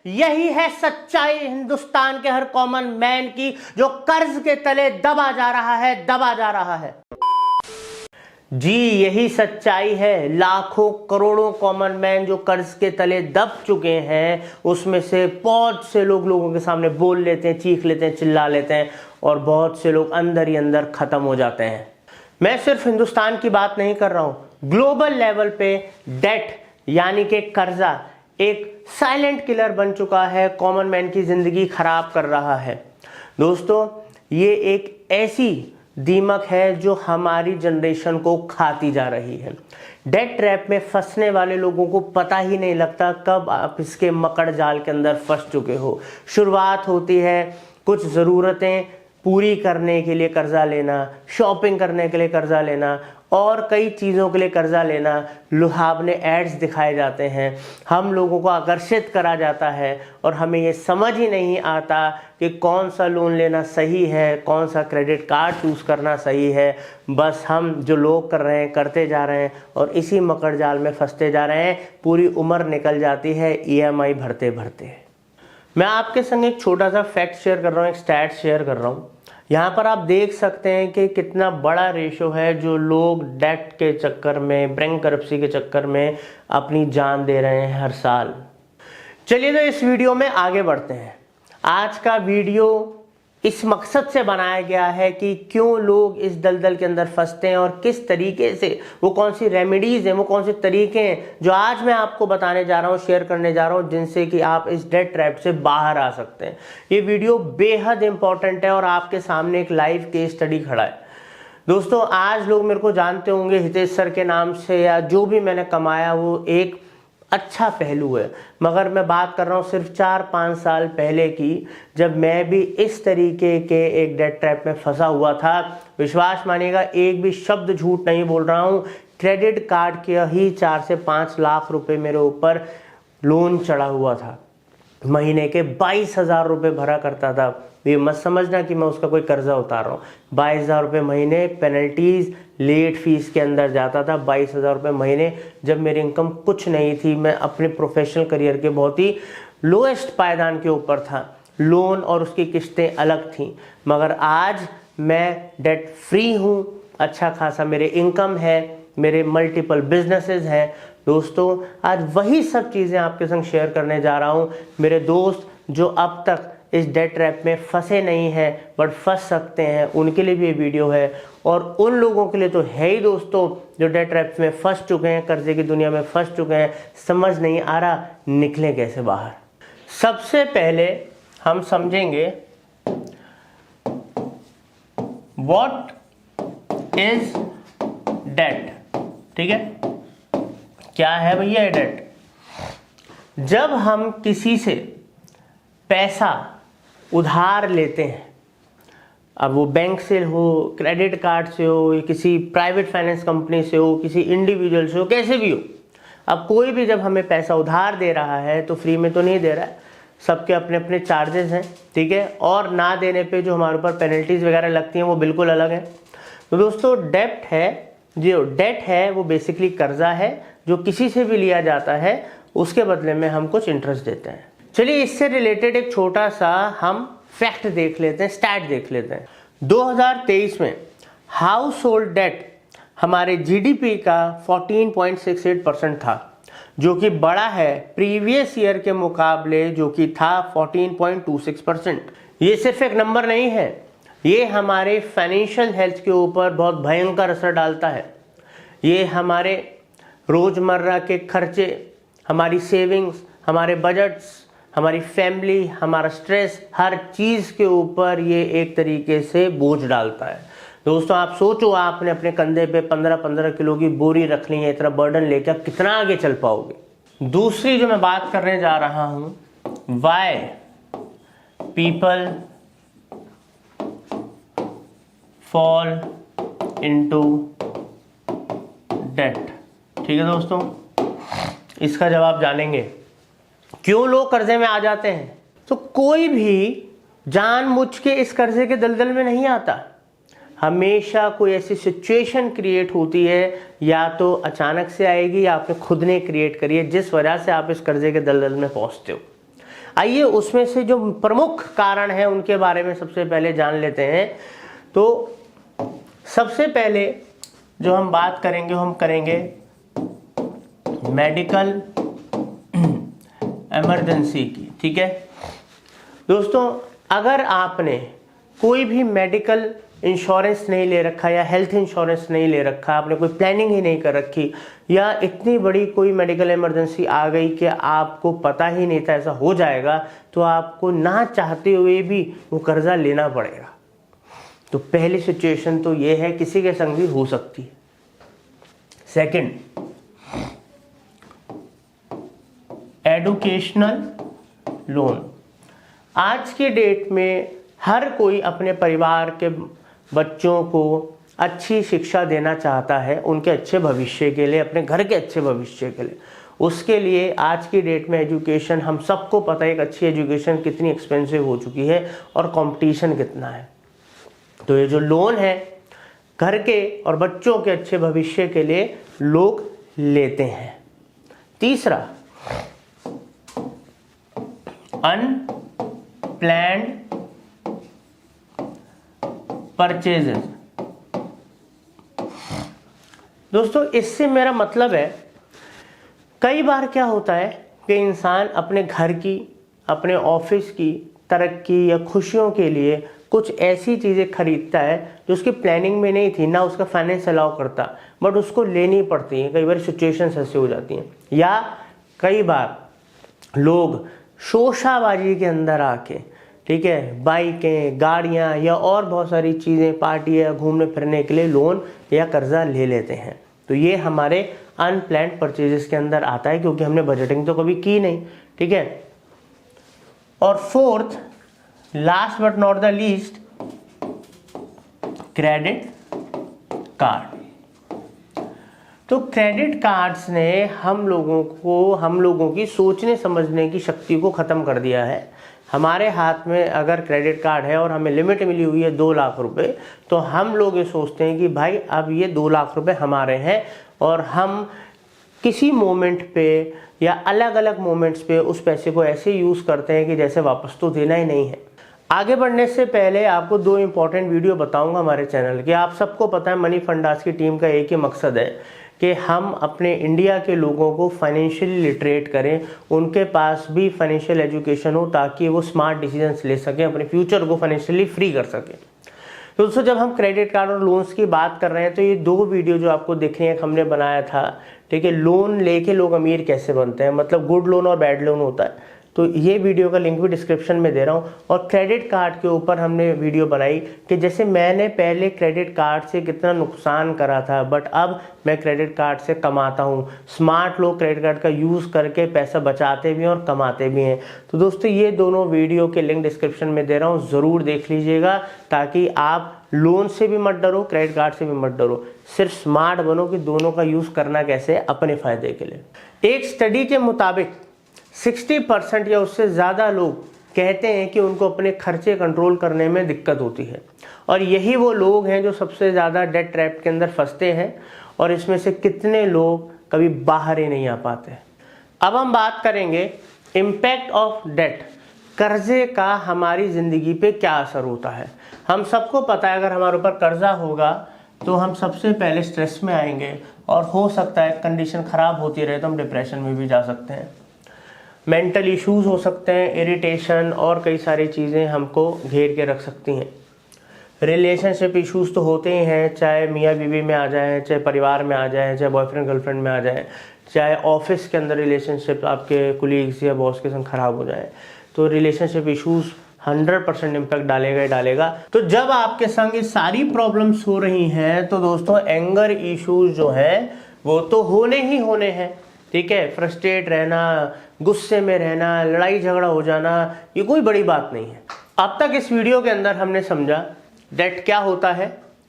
यही है सच्चाई हिंदुस्तान के हर कॉमन मैन की, जो कर्ज के तले दबा जा रहा है, दबा जा रहा है। जी यही सच्चाई है। लाखों करोड़ों कॉमन मैन जो कर्ज के तले दब चुके हैं, उसमें से बहुत से लोगों के सामने बोल लेते हैं, चीख लेते हैं, चिल्ला लेते हैं, और बहुत से लोग अंदर ही अंदर खत्म हो जाते हैं। मैं सिर्फ हिंदुस्तान की बात नहीं कर रहा हूं, ग्लोबल लेवल पे डेट यानी कि कर्जा एक साइलेंट किलर बन चुका है, कॉमन मैन की जिंदगी खराब कर रहा है। दोस्तों, ये एक ऐसी दीमक है जो हमारी जनरेशन को खाती जा रही है। डेट ट्रैप में फंसने वाले लोगों को पता ही नहीं लगता कब आप इसके मकड़ जाल के अंदर फंस चुके हो। शुरुआत होती है कुछ ज़रूरतें पूरी करने के लिए कर्जा लेना, शॉपिंग करने के लिए कर्जा लेना, और कई चीज़ों के लिए कर्जा लेना। लुभावने एड्स दिखाए जाते हैं, हम लोगों को आकर्षित करा जाता है, और हमें ये समझ ही नहीं आता कि कौन सा लोन लेना सही है, कौन सा क्रेडिट कार्ड चूज़ करना सही है। बस हम जो लोग कर रहे हैं करते जा रहे हैं, और इसी मकड़ जाल में फंसते जा रहे हैं। पूरी उम्र निकल जाती है EMI भरते भरते। मैं आपके संग एक छोटा सा फैक्ट शेयर कर रहा हूँ, एक स्टैट शेयर कर रहा हूँ। यहाँ पर आप देख सकते हैं कि कितना बड़ा रेशो है जो लोग डेट के चक्कर में, बैंकरप्सी के चक्कर में अपनी जान दे रहे हैं हर साल। चलिए तो इस वीडियो में आगे बढ़ते हैं। आज का वीडियो इस मकसद से बनाया गया है कि क्यों लोग इस दलदल के अंदर फंसते हैं, और किस तरीके से, वो कौन सी रेमेडीज हैं, वो कौन से तरीके हैं जो आज मैं आपको बताने जा रहा हूँ, शेयर करने जा रहा हूँ, जिनसे कि आप इस डेट ट्रैप से बाहर आ सकते हैं। ये वीडियो बेहद इंपॉर्टेंट है, और आपके सामने एक लाइव केस स्टडी खड़ा है। दोस्तों, आज लोग मेरे को जानते होंगे हितेश सर के नाम से, या जो भी मैंने कमाया वो एक अच्छा पहलू है, मगर मैं बात कर रहा हूँ सिर्फ 4-5 साल पहले की, जब मैं भी इस तरीके के एक डेट ट्रैप में फंसा हुआ था। विश्वास मानिएगा, एक भी शब्द झूठ नहीं बोल रहा हूँ। क्रेडिट कार्ड के ही 4 से 5 लाख रुपए मेरे ऊपर लोन चढ़ा हुआ था। महीने के 22,000 रुपये भरा करता था। ये मत समझना कि मैं उसका कोई कर्जा उतार रहा हूँ। 22,000 रुपये महीने पेनल्टीज, लेट फीस के अंदर जाता था। 22,000 रुपये महीने, जब मेरी इनकम कुछ नहीं थी, मैं अपने प्रोफेशनल करियर के बहुत ही लोएस्ट पायदान के ऊपर था। लोन और उसकी किस्तें अलग थीं, मगर आज मैं डेट फ्री हूँ। अच्छा खासा मेरे इनकम है, मेरे मल्टीपल बिजनेसेस हैं। दोस्तों, आज वही सब चीज़ें आपके संग शेयर करने जा रहा हूँ। मेरे दोस्त जो अब तक इस डेट ट्रैप में फंसे नहीं हैं बट फंस सकते हैं, उनके लिए भी ये वीडियो है, और उन लोगों के लिए तो है ही दोस्तों जो डेट ट्रैप में फंस चुके हैं, कर्जे की दुनिया में फंस चुके हैं, समझ नहीं आ रहा निकले कैसे बाहर। सबसे पहले हम समझेंगे व्हाट इज डेट। ठीक है, क्या है भैया ये डेट? जब हम किसी से पैसा उधार लेते हैं, अब वो बैंक से हो, क्रेडिट कार्ड से हो, या किसी प्राइवेट फाइनेंस कंपनी से हो, किसी इंडिविजुअल से हो, कैसे भी हो, अब कोई भी जब हमें पैसा उधार दे रहा है तो फ्री में तो नहीं दे रहा है, सबके अपने अपने चार्जेस हैं। ठीक है, और ना देने पे जो हमारे ऊपर पेनल्टीज वगैरह लगती हैं वो बिल्कुल अलग है। तो दोस्तों, डेट है, जो डेट है वो बेसिकली कर्जा है जो किसी से भी लिया जाता है, उसके बदले में हम कुछ इंटरेस्ट देते हैं। चलिए, इससे रिलेटेड एक छोटा सा हम फैक्ट देख लेते हैं, स्टैट देख लेते हैं। 2023 में हाउस होल्ड डेट हमारे GDP का 14.68% था, जो कि बड़ा है प्रीवियस ईयर के मुकाबले, जो कि था 14.26%। ये सिर्फ एक नंबर नहीं है, ये हमारे फाइनेंशियल हेल्थ के ऊपर बहुत भयंकर असर डालता है। ये हमारे रोज़मर्रा के खर्चे, हमारी सेविंग्स, हमारे बजट्स, हमारी फैमिली, हमारा स्ट्रेस, हर चीज़ के ऊपर ये एक तरीके से बोझ डालता है। दोस्तों, आप सोचो, आपने अपने कंधे पे 15-15 किलो की बोरी रख ली है, इतना बर्डन लेकर आप कितना आगे चल पाओगे? दूसरी जो मैं बात करने जा रहा हूँ, why people fall into debt. ठीक है दोस्तों, इसका जवाब जानेंगे, क्यों लोग कर्जे में आ जाते हैं। तो कोई भी जानबूझ के इस कर्जे के दलदल में नहीं आता, हमेशा कोई ऐसी सिचुएशन क्रिएट होती है, या तो अचानक से आएगी या आपने खुद ने क्रिएट करी है, जिस वजह से आप इस कर्जे के दलदल में पहुंचते हो। आइए उसमें से जो प्रमुख कारण है उनके बारे में सबसे पहले जान लेते हैं। तो सबसे पहले जो हम बात करेंगे, हम करेंगे मेडिकल इमरजेंसी की। ठीक है दोस्तों, अगर आपने कोई भी मेडिकल इंश्योरेंस नहीं ले रखा या हेल्थ इंश्योरेंस नहीं ले रखा, आपने कोई प्लानिंग ही नहीं कर रखी, या इतनी बड़ी कोई मेडिकल इमरजेंसी आ गई कि आपको पता ही नहीं था ऐसा हो जाएगा, तो आपको ना चाहते हुए भी वो कर्जा लेना पड़ेगा। तो पहली सिचुएशन तो ये है, किसी के संग भी हो सकती है। Second, educational loan. आज के डेट में हर कोई अपने परिवार के बच्चों को अच्छी शिक्षा देना चाहता है, उनके अच्छे भविष्य के लिए, अपने घर के अच्छे भविष्य के लिए। उसके लिए आज की डेट में एजुकेशन, हम सबको पता है एक अच्छी एजुकेशन कितनी एक्सपेंसिव हो चुकी है और कंपटीशन कितना है। तो ये जो लोन है घर के और बच्चों के अच्छे भविष्य के लिए लोग लेते हैं। तीसरा, अनप्लैन्ड परचेजेस। दोस्तों इससे मेरा मतलब है, कई बार क्या होता है कि इंसान अपने घर की, अपने ऑफिस की तरक्की या खुशियों के लिए कुछ ऐसी चीज़ें खरीदता है जो उसकी प्लानिंग में नहीं थी, ना उसका फाइनेंस अलाउ करता, बट उसको लेनी पड़ती है। कई बार सिचुएशंस ऐसी हो जाती हैं, या कई बार लोग शोशाबाजी के अंदर आके, ठीक है, बाइकें, गाड़ियाँ या और बहुत सारी चीज़ें, पार्टी या घूमने फिरने के लिए लोन या कर्जा ले लेते हैं। तो ये हमारे अनप्लैन्ड परचेजेस के अंदर आता है, क्योंकि हमने बजटिंग तो कभी की नहीं। ठीक है, और fourth, last but not the least, credit card. तो क्रेडिट कार्ड्स ने हम लोगों की सोचने समझने की शक्ति को ख़त्म कर दिया है। हमारे हाथ में अगर क्रेडिट कार्ड है और हमें लिमिट मिली हुई है 2 लाख रुपए, तो हम लोग ये सोचते हैं कि भाई अब ये 2 लाख रुपए हमारे हैं, और हम किसी मोमेंट पे या अलग अलग मोमेंट्स पे उस पैसे को ऐसे यूज़ करते हैं कि जैसे वापस तो देना ही नहीं है। आगे बढ़ने से पहले आपको 2 इंपॉर्टेंट वीडियो बताऊंगा हमारे चैनल के। आप सबको पता है मनी फंडास की टीम का एक ही मकसद है कि हम अपने इंडिया के लोगों को फाइनेंशियली लिटरेट करें, उनके पास भी फाइनेंशियल एजुकेशन हो, ताकि वो स्मार्ट डिसीजंस ले सकें, अपने फ्यूचर को फाइनेंशियली फ्री कर सकें। तो दोस्तों जब हम क्रेडिट कार्ड और लोन्स की बात कर रहे हैं, तो ये 2 वीडियो जो आपको दिख रहे हैं हमने बनाया था। ठीक है, लोन लेके लोग अमीर कैसे बनते हैं, मतलब गुड लोन और बैड लोन होता है। तो ये वीडियो का लिंक भी डिस्क्रिप्शन में दे रहा हूँ। और क्रेडिट कार्ड के ऊपर हमने वीडियो बनाई कि जैसे मैंने पहले क्रेडिट कार्ड से कितना नुकसान करा था, बट अब मैं क्रेडिट कार्ड से कमाता हूँ। स्मार्ट लोग क्रेडिट कार्ड का यूज़ करके पैसा बचाते भी हैं और कमाते भी हैं। तो दोस्तों ये दोनों वीडियो के लिंक डिस्क्रिप्शन में दे रहा हूँ, ज़रूर देख लीजिएगा, ताकि आप लोन से भी मत डरो, क्रेडिट कार्ड से भी मत डरो, सिर्फ स्मार्ट बनो कि दोनों का यूज़ करना कैसे है अपने फ़ायदे के लिए। एक स्टडी के मुताबिक 60% या उससे ज़्यादा लोग कहते हैं कि उनको अपने खर्चे कंट्रोल करने में दिक्कत होती है, और यही वो लोग हैं जो सबसे ज़्यादा डेट ट्रैप के अंदर फंसते हैं, और इसमें से कितने लोग कभी बाहर ही नहीं आ पाते। अब हम बात करेंगे इम्पैक्ट ऑफ डेट, कर्जे का हमारी ज़िंदगी पे क्या असर होता है। हम सबको पता है अगर हमारे ऊपर कर्जा होगा तो हम सबसे पहले स्ट्रेस में आएंगे, और हो सकता है कंडीशन ख़राब होती रहे तो हम डिप्रेशन में भी जा सकते हैं। मेंटल इश्यूज हो सकते हैं, इरिटेशन और कई सारी चीज़ें हमको घेर के रख सकती हैं। रिलेशनशिप इश्यूज तो होते ही हैं, चाहे मियाँ बीवी में आ जाए, चाहे परिवार में आ जाए, चाहे बॉयफ्रेंड गर्लफ्रेंड में आ जाए, चाहे ऑफिस के अंदर रिलेशनशिप आपके कुलीग्स या बॉस के संग खराब हो जाए। तो रिलेशनशिप इश्यूज 100% इम्पैक्ट डालेगा ही डालेगा। तो जब आपके संग ये सारी प्रॉब्लम्स हो रही हैं, तो दोस्तों एंगर इश्यूज जो हैं वो तो होने ही होने हैं। ठीक है, फ्रस्ट्रेट रहना, गुस्से में रहना, लड़ाई झगड़ा हो जाना, ये कोई बड़ी बात नहीं है। अब तक इस वीडियो के अंदर हमने समझा डेट क्या होता है,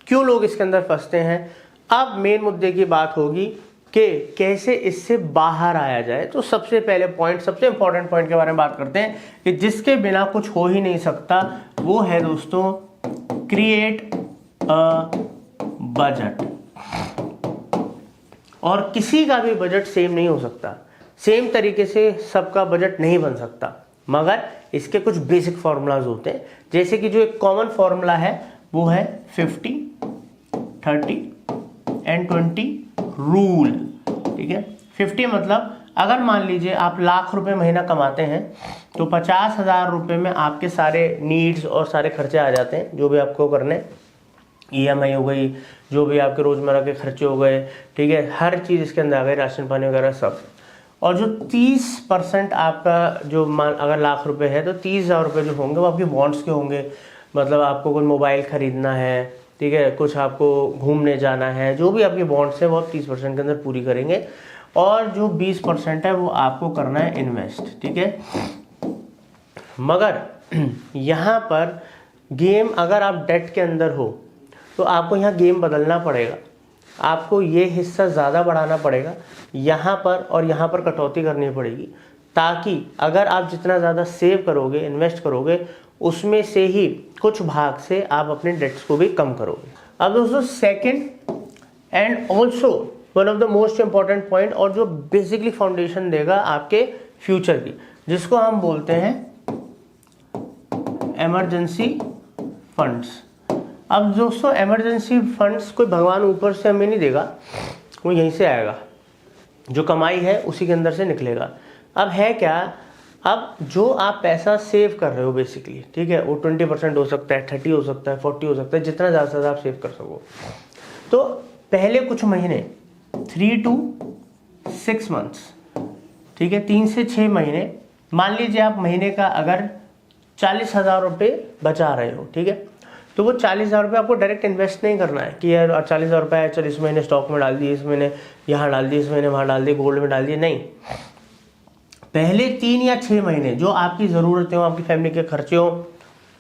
क्यों लोग इसके अंदर फंसते हैं। अब मेन मुद्दे की बात होगी कि कैसे इससे बाहर आया जाए। तो सबसे पहले पॉइंट, सबसे इंपॉर्टेंट पॉइंट के बारे में बात करते हैं कि जिसके बिना कुछ हो ही नहीं सकता, वो है दोस्तों क्रिएट अ बजट। और किसी का भी बजट सेम नहीं हो सकता, सेम तरीके से सबका बजट नहीं बन सकता। मगर इसके कुछ बेसिक फार्मूलाज होते हैं, जैसे कि जो एक कॉमन फार्मूला है वो है 50, 30 एंड 20 रूल। ठीक है, 50 मतलब अगर मान लीजिए आप लाख रुपए महीना कमाते हैं तो 50,000 रुपये में आपके सारे नीड्स और सारे खर्चे आ जाते हैं, जो भी आपको करने, EMI हो गई, जो भी आपके रोजमर्रा के खर्चे हो गए, ठीक है, हर चीज़ इसके अंदर आ गई, राशन पानी वगैरह सब। और जो 30% आपका जो मान अगर लाख रुपए है तो 30,000 रुपये जो होंगे वो आपके बॉन्ड्स के होंगे, मतलब आपको कोई मोबाइल खरीदना है, ठीक है, कुछ आपको घूमने जाना है, जो भी आपके बॉन्ड्स हैं वो आप 30% के अंदर पूरी करेंगे। और जो 20% है वो आपको करना है इन्वेस्ट। ठीक है, मगर यहाँ पर गेम, अगर आप डेट के अंदर हो तो आपको यहाँ गेम बदलना पड़ेगा, आपको ये हिस्सा ज़्यादा बढ़ाना पड़ेगा यहाँ पर, और यहाँ पर कटौती करनी पड़ेगी, ताकि अगर आप जितना ज़्यादा सेव करोगे, इन्वेस्ट करोगे, उसमें से ही कुछ भाग से आप अपने डेट्स को भी कम करोगे। अब दोस्तों second and also one of the most important point, और जो बेसिकली फाउंडेशन देगा आपके फ्यूचर की, जिसको हम बोलते हैं इमरजेंसी फंड्स। अब दोस्तों इमरजेंसी फंड्स कोई भगवान ऊपर से हमें नहीं देगा, वो यहीं से आएगा, जो कमाई है उसी के अंदर से निकलेगा। अब है क्या, अब जो आप पैसा सेव कर रहे हो बेसिकली, ठीक है, वो 20% हो सकता है, 30 हो सकता है, 40 हो सकता है, जितना ज़्यादा से ज़्यादा आप सेव कर सको। तो पहले कुछ महीने 3 to 6 months, ठीक है, 3 से 6 महीने, मान लीजिए आप महीने का अगर 40,000 रुपये बचा रहे हो, ठीक है, तो वो 40,000 रुपये आपको डायरेक्ट इन्वेस्ट नहीं करना है कि यार 40,000 रुपये है, चल इस महीने स्टॉक में डाल दिए, इस महीने यहाँ डाल दिए, इस महीने वहाँ डाल दिए, गोल्ड में डाल दिए, नहीं। पहले 3 या 6 महीने जो आपकी ज़रूरतें हो, आपकी फैमिली के खर्चे हो,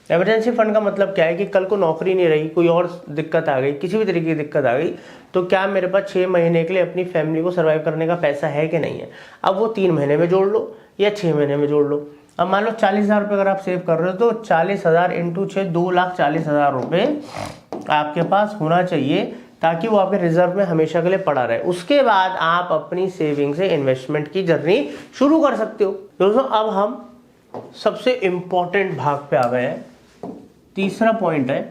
इमरजेंसी फंड का मतलब क्या है कि कल को नौकरी नहीं रही, कोई और दिक्कत आ गई, किसी भी तरीके की दिक्कत आ गई, तो क्या मेरे पास 6 महीने के लिए अपनी फैमिली को सर्वाइव करने का पैसा है कि नहीं है। अब वो 3 महीने में जोड़ लो या 6 महीने में जोड़ लो। अब मान लो 40,000 रुपये अगर आप सेव कर रहे हो तो 40,000 इंटू 6, 2,40,000 रुपये आपके पास होना चाहिए, ताकि वो आपके रिजर्व में हमेशा के लिए पड़ा रहे। उसके बाद आप अपनी सेविंग से इन्वेस्टमेंट की जर्नी शुरू कर सकते हो। दोस्तों अब हम सबसे इंपॉर्टेंट भाग पे आ गए हैं, तीसरा पॉइंट है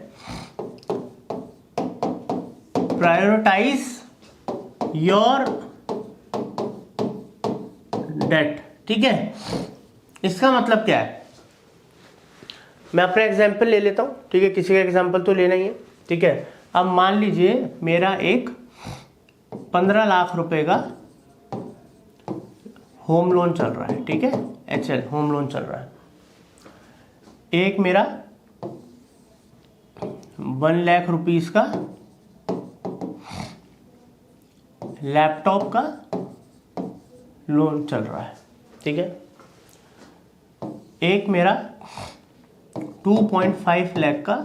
प्रायोरिटाइज योर डेट। ठीक है, इसका मतलब क्या है, मैं अपना एग्जाम्पल ले लेता हूं, ठीक है, किसी का एग्जाम्पल तो लेना ही है। ठीक है, अब मान लीजिए मेरा एक 15 लाख रुपए का होम लोन चल रहा है, ठीक है, HL होम लोन चल रहा है। एक मेरा 1 लाख रुपीस का लैपटॉप का लोन चल रहा है, ठीक है। एक मेरा 2.5 लाख का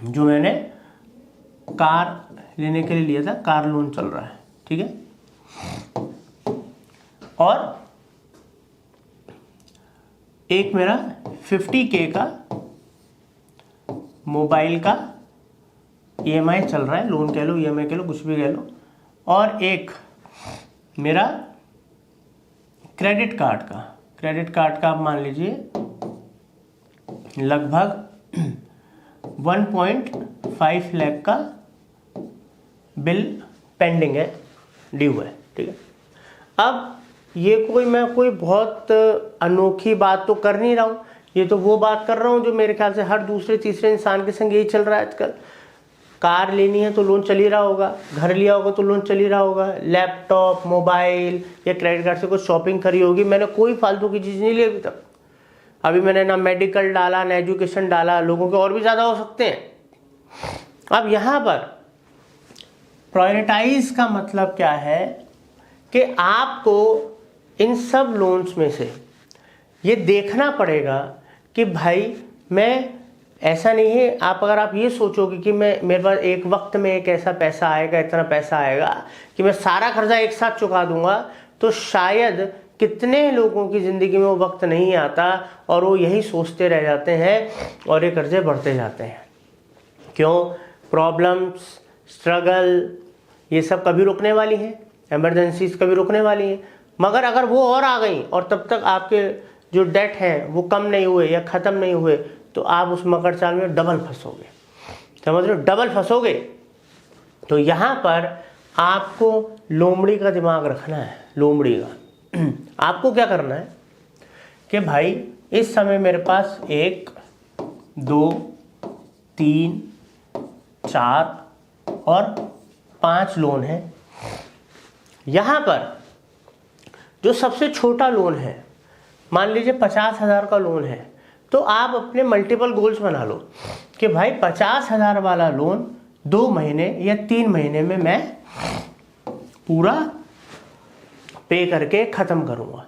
जो मैंने कार लेने के लिए लिया था, कार लोन चल रहा है, ठीक है। और एक मेरा 50K का मोबाइल का EMI चल रहा है, लोन कह लो, EMI कह लो, कुछ भी कह लो। और एक मेरा क्रेडिट कार्ड का आप मान लीजिए लगभग 1.5 लाख का बिल पेंडिंग है, ड्यू है, ठीक है। अब ये मैं कोई बहुत अनोखी बात तो कर नहीं रहा हूँ, ये तो वो बात कर रहा हूँ जो मेरे ख्याल से हर दूसरे तीसरे इंसान के संग यही चल रहा है आजकल। कार लेनी है तो लोन चल ही रहा होगा, घर लिया होगा तो लोन चल ही रहा होगा, लैपटॉप, मोबाइल या क्रेडिट कार्ड से कुछ शॉपिंग करी होगी। मैंने कोई फालतू की चीज़ नहीं ली अभी तक। अभी मैंने ना मेडिकल डाला, ना एजुकेशन डाला, लोगों के और भी ज़्यादा हो सकते हैं। अब यहाँ पर प्रायोरिटाइज का मतलब क्या है कि आपको इन सब लोन्स में से ये देखना पड़ेगा कि भाई मैं, ऐसा नहीं है आप अगर आप ये सोचोगे कि मेरे पास एक वक्त में एक ऐसा पैसा आएगा, इतना पैसा आएगा कि मैं सारा कर्जा एक साथ चुका दूंगा, तो शायद कितने लोगों की ज़िंदगी में वो वक्त नहीं आता और वो यही सोचते रह जाते हैं और ये कर्जे बढ़ते जाते हैं। क्यों? प्रॉब्लम्स, स्ट्रगल, ये सब कभी रुकने वाली हैं, इमरजेंसीज कभी रुकने वाली हैं, मगर अगर वो और आ गई और तब तक आपके जो डेट हैं वो कम नहीं हुए या ख़त्म नहीं हुए, तो आप उस मकर चाल में डबल फंसोगे। समझ रहे हो, डबल फंसोगे। तो यहाँ पर आपको लोमड़ी का दिमाग रखना है, लोमड़ी का। आपको क्या करना है कि भाई इस समय मेरे पास 1 2 3 4 और 5 लोन है। यहाँ पर जो सबसे छोटा लोन है, मान लीजिए 50,000 का लोन है, तो आप अपने मल्टीपल गोल्स बना लो कि भाई 50,000 वाला लोन 2 महीने या 3 महीने में मैं पूरा पे करके ख़त्म करूँगा।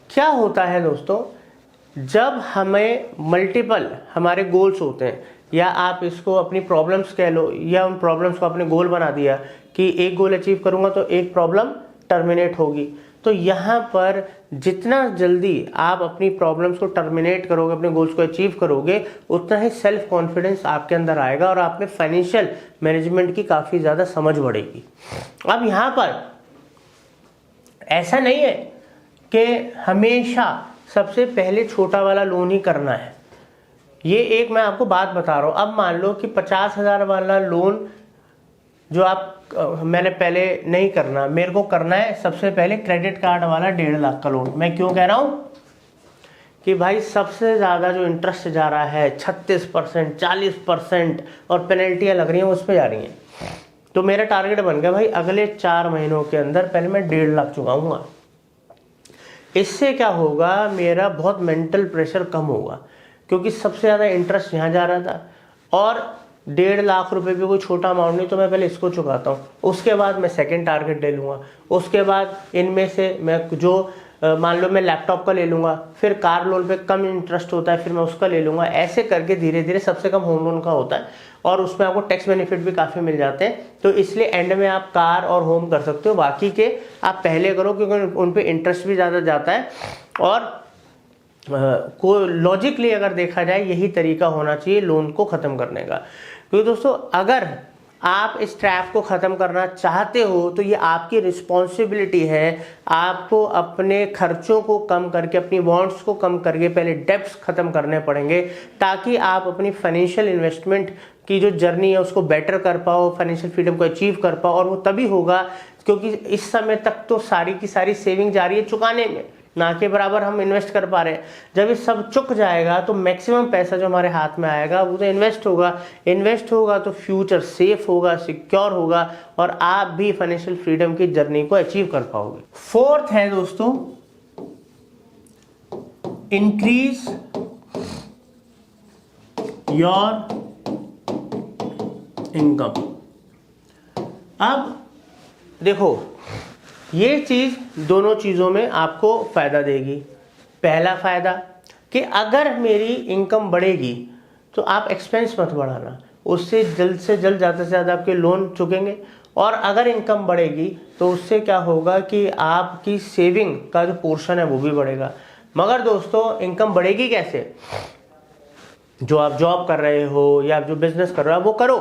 क्या होता है दोस्तों, जब हमें मल्टीपल हमारे गोल्स होते हैं, या आप इसको अपनी प्रॉब्लम्स कह लो, या उन प्रॉब्लम्स को आपने गोल बना दिया कि एक गोल अचीव करूँगा तो एक प्रॉब्लम टर्मिनेट होगी, तो यहाँ पर जितना जल्दी आप अपनी प्रॉब्लम्स को टर्मिनेट करोगे, अपने गोल्स को अचीव करोगे, उतना ही सेल्फ कॉन्फिडेंस आपके अंदर आएगा और आप में फाइनेंशियल मैनेजमेंट की काफ़ी ज़्यादा समझ बढ़ेगी। अब यहाँ पर ऐसा नहीं है कि हमेशा सबसे पहले छोटा वाला लोन ही करना है। ये एक मैं आपको बात बता रहा हूँ। अब मान लो कि 50,000 वाला लोन जो आप मैंने पहले नहीं करना, मेरे को करना है सबसे पहले क्रेडिट कार्ड वाला 1.5 लाख का लोन। मैं क्यों कह रहा हूँ कि भाई सबसे ज़्यादा जो इंटरेस्ट जा रहा है 36%, 40% और पेनल्टियाँ लग रही हैं उस पर जा रही हैं। तो मेरा टारगेट बन गया भाई अगले 4 महीनों के अंदर पहले मैं 1.5 लाख चुकाऊंगा। इससे क्या होगा, मेरा बहुत मेंटल प्रेशर कम होगा, क्योंकि सबसे ज़्यादा इंटरेस्ट यहाँ जा रहा था और 1.5 लाख रुपए भी कोई छोटा अमाउंट नहीं, तो मैं पहले इसको चुकाता हूँ। उसके बाद मैं सेकंड टारगेट ले लूँगा। उसके बाद इनमें से मैं जो मान लो मैं लैपटॉप का ले लूँगा, फिर कार लोन पे कम इंटरेस्ट होता है, फिर मैं उसका ले लूँगा। ऐसे करके धीरे धीरे सबसे कम होम लोन का होता है और उसमें आपको टैक्स बेनिफिट भी काफ़ी मिल जाते हैं। तो इसलिए एंड में आप कार और होम कर सकते हो, बाकी के आप पहले करो क्योंकि उन पर इंटरेस्ट भी ज़्यादा जाता है। और को लॉजिकली अगर देखा जाए यही तरीका होना चाहिए लोन को ख़त्म करने का। क्योंकि दोस्तों अगर आप इस ट्रैप को ख़त्म करना चाहते हो तो ये आपकी रिस्पॉन्सिबिलिटी है। आपको अपने खर्चों को कम करके, अपनी वांट्स को कम करके पहले डेब्ट्स ख़त्म करने पड़ेंगे, ताकि आप अपनी फाइनेंशियल इन्वेस्टमेंट की जो जर्नी है उसको बेटर कर पाओ, फाइनेंशियल फ्रीडम को अचीव कर पाओ। और वो तभी होगा क्योंकि इस समय तक तो सारी की सारी सेविंग जा रही है चुकाने में, ना के बराबर हम इन्वेस्ट कर पा रहे हैं। जब ये सब चुक जाएगा तो मैक्सिमम पैसा जो हमारे हाथ में आएगा वो तो इन्वेस्ट होगा। इन्वेस्ट होगा तो फ्यूचर सेफ होगा, सिक्योर होगा और आप भी फाइनेंशियल फ्रीडम की जर्नी को अचीव कर पाओगे। फोर्थ है दोस्तों, इंक्रीज योर इनकम। अब देखो, ये चीज़ दोनों चीज़ों में आपको फ़ायदा देगी। पहला फ़ायदा कि अगर मेरी इनकम बढ़ेगी तो आप एक्सपेंस मत बढ़ाना, उससे जल्द से जल्द ज़्यादा से ज़्यादा आपके लोन चुकेंगे। और अगर इनकम बढ़ेगी तो उससे क्या होगा कि आपकी सेविंग का जो पोर्शन है वो भी बढ़ेगा। मगर दोस्तों इनकम बढ़ेगी कैसे? जो आप जॉब कर रहे हो या जो बिजनेस कर रहे हो वो करो,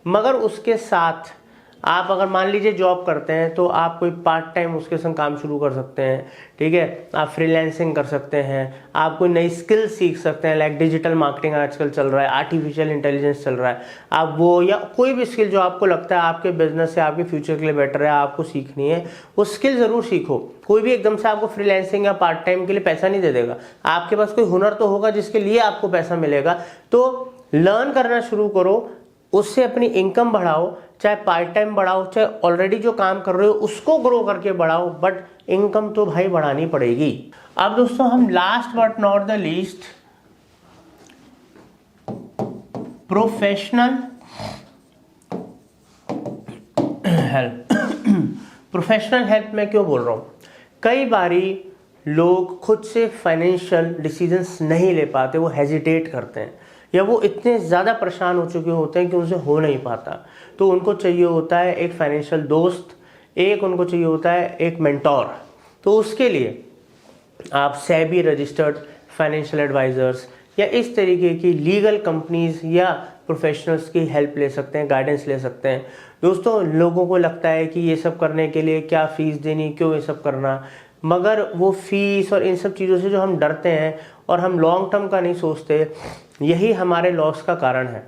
मगर उसके साथ आप अगर मान लीजिए जॉब करते हैं तो आप कोई पार्ट टाइम उसके संग काम शुरू कर सकते हैं। ठीक है, आप फ्रीलांसिंग कर सकते हैं, आप कोई नई स्किल सीख सकते हैं, लाइक डिजिटल मार्केटिंग आजकल चल रहा है, आर्टिफिशियल इंटेलिजेंस चल रहा है। आप वो या कोई भी स्किल जो आपको लगता है आपके बिजनेस से आपके फ्यूचर के लिए बेटर है, आपको सीखनी है, वो स्किल ज़रूर सीखो। कोई भी एकदम से आपको फ्रीलांसिंग या पार्ट टाइम के लिए पैसा नहीं दे देगा। आपके पास कोई हुनर तो होगा जिसके लिए आपको पैसा मिलेगा। तो लर्न करना शुरू करो, उससे अपनी इनकम बढ़ाओ, चाहे पार्ट टाइम बढ़ाओ, चाहे ऑलरेडी जो काम कर रहे हो उसको ग्रो करके बढ़ाओ, बट इनकम तो भाई बढ़ानी पड़ेगी। अब दोस्तों हम last but not the least professional help. Professional help मैं क्यों बोल रहा हूँ? कई बारी लोग खुद से फाइनेंशियल डिसीजंस नहीं ले पाते, वो हेजिटेट करते हैं या वो इतने ज़्यादा परेशान हो चुके होते हैं कि उनसे हो नहीं पाता। तो उनको चाहिए होता है एक फाइनेंशियल दोस्त, एक उनको चाहिए होता है एक मेंटोर। तो उसके लिए आप सेबी रजिस्टर्ड फाइनेंशियल एडवाइजर्स या इस तरीके की लीगल कंपनीज या प्रोफेशनल्स की हेल्प ले सकते हैं, गाइडेंस ले सकते हैं। दोस्तों, लोगों को लगता है कि ये सब करने के लिए क्या फ़ीस देनी, क्यों ये सब करना, मगर वो फीस और इन सब चीज़ों से जो हम डरते हैं और हम लॉन्ग टर्म का नहीं सोचते, यही हमारे लॉस का कारण है।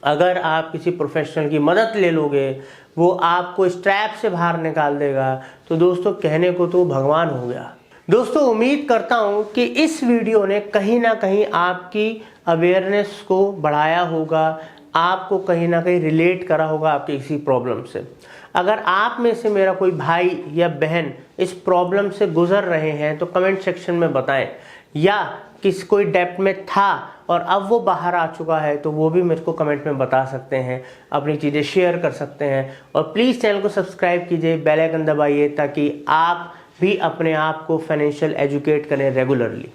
अगर आप किसी प्रोफेशनल की मदद ले लोगे, वो आपको इस ट्रैप से बाहर निकाल देगा, तो दोस्तों कहने को तो भगवान हो गया। दोस्तों, उम्मीद करता हूं कि इस वीडियो ने कहीं ना कहीं आपकी अवेयरनेस को बढ़ाया होगा, आपको कहीं ना कहीं रिलेट करा होगा आपकी किसी प्रॉब्लम से। अगर आप में से मेरा कोई भाई या बहन इस प्रॉब्लम से गुजर रहे हैं तो कमेंट सेक्शन में बताएं, या किस कोई डेप्थ में था और अब वो बाहर आ चुका है तो वो भी मेरे को कमेंट में बता सकते हैं, अपनी चीज़ें शेयर कर सकते हैं। और प्लीज़ चैनल को सब्सक्राइब कीजिए, बेल आइकन दबाइए, ताकि आप भी अपने आप को फाइनेंशियल एजुकेट करें रेगुलरली।